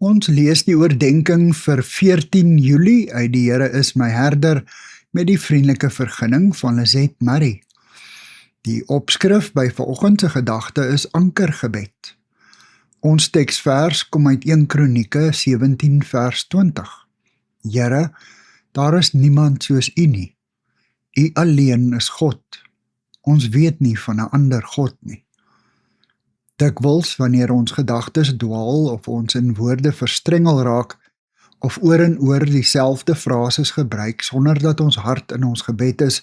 Ons lees die oordenking vir 14 Julie uit Die Here is my herder met die vriendelike vergunning van Lizette Murray. Die opskrif by vanoggend se gedagte is ankergebed. Ons teksvers kom uit 1 Kronieke 17 vers 20. Here, daar is niemand soos U nie. U alleen is God. Ons weet nie van 'n ander God nie. Dikwels wanneer ons gedagtes dwaal of ons in woorde verstrengel raak of oor en oor dieselfde frases gebruik sonder dat ons hart in ons gebed is,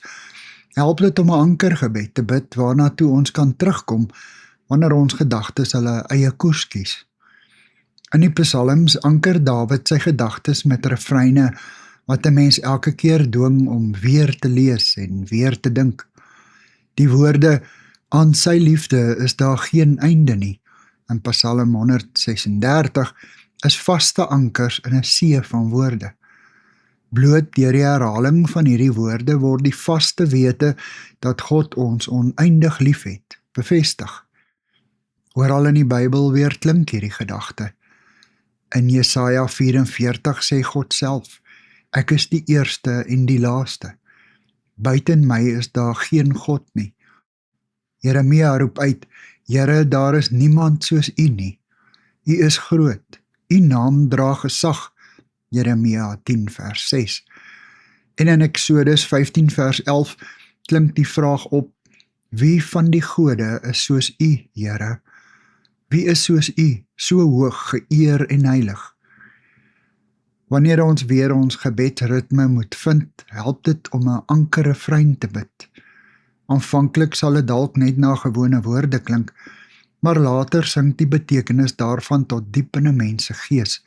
help dit om 'n ankergebed te bid waarna toe ons kan terugkom wanneer ons gedagtes hulle eie koers kies. In die Psalms anker Dawid sy gedagtes met refreine wat 'n mens elke keer dwing om weer te lees en weer te dink. Die woorde aan sy liefde is daar geen einde nie, in Psalm 136 is vaste ankers in 'n see van woorde. Bloot deur die herhaling van hierdie woorde word die vaste wete dat God ons oneindig liefhet, bevestig. Oral in die Bybel weer klink hierdie gedagte. In Jesaja 44 sê God self, ek is die eerste en die laaste. Buiten my is daar geen God nie. Jeremia roep uit, Here, daar is niemand soos U nie. U is groot, U naam dra gesag, Jeremia 10 vers 6. En in Exodus 15 vers 11 klink die vraag op, wie van die gode is soos U, Here? Wie is soos U, so hoog, geëer en heilig? Wanneer ons weer ons gebedsritme moet vind, help dit om 'n ankerrefrein te bid. Aanvanklik sal dit dalk net na gewone woorde klink, maar later sink die betekenis daarvan tot diep in 'n mens se gees.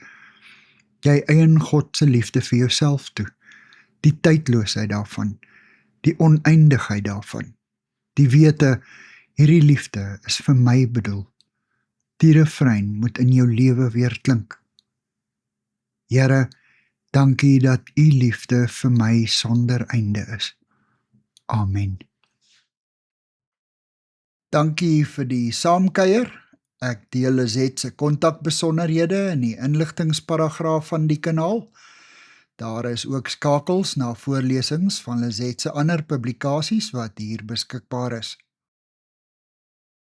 Jy eien God se liefde vir jouself toe, die tydloosheid daarvan, die oneindigheid daarvan, die wete, hierdie liefde is vir my bedoel. Die refrein moet in jou lewe weer klink. Here, dankie dat U liefde vir my sonder einde is. Amen. Dankie vir die saamkuier. Ek deel Lizette se kontakbesonderhede in die inligtingsparagraaf van die kanaal. Daar is ook skakels na voorlesings van Lizette se ander publikasies wat hier beskikbaar is.